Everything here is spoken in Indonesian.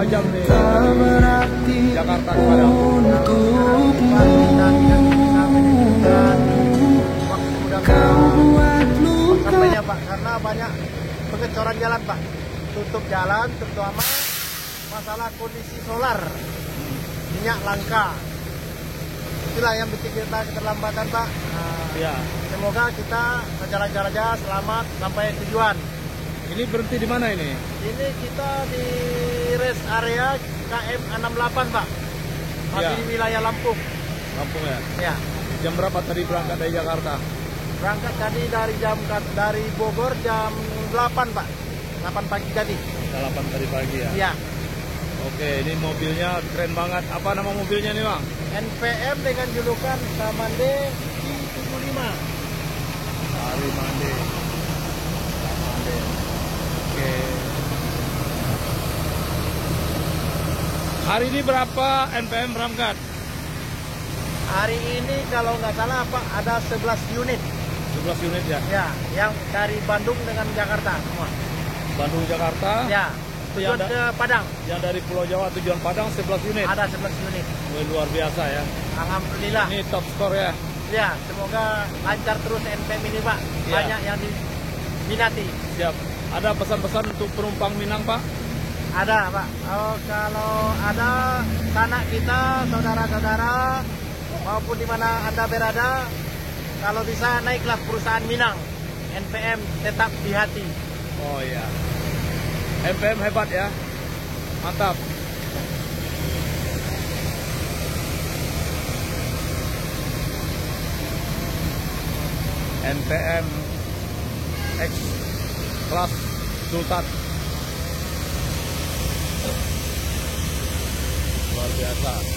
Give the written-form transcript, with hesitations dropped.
jam nih Jakarta ke Padang. Sampainya Pak, karena banyak pengecoran jalan Pak, tutup jalan terutama masalah kondisi solar, minyak langka, itulah yang bikin kita keterlambatan Pak. Ya. Semoga kita jalan-jalan aja selamat sampai tujuan. Ini berhenti di mana ini? Ini kita di rest area KM 68 Pak, masih Ya. di wilayah Lampung. Lampung ya? Ya. Jam berapa tadi berangkat dari Jakarta? Berangkat tadi dari Bogor jam 8 Pak, 8 pagi tadi. 8 tadi pagi ya? Iya. Oke, ini mobilnya keren banget. Apa nama mobilnya nih Bang? NPM dengan julukan Samande T75. Samande. Oke. Hari ini berapa NPM berangkat? Hari ini kalau nggak salah Pak ada 11 unit. 11 unit ya? Ya, yang dari Bandung dengan Jakarta semua. Bandung Jakarta? Ya, tujuan ke Padang. Yang dari Pulau Jawa tujuan Padang 11 unit? Ada 11 unit. Luar biasa ya. Alhamdulillah. Ini top skor ya? Ya, semoga lancar terus NPM ini Pak. Ya. Banyak yang diminati. Siap. Ada pesan-pesan untuk penumpang Minang Pak? Ada Pak. Oh, kalau ada sanak kita, saudara-saudara maupun di mana Anda berada, kalau bisa naiklah perusahaan Minang. NPM tetap di hati. Oh iya. NPM hebat ya. Mantap. NPM X kelas Sultan. Luar biasa.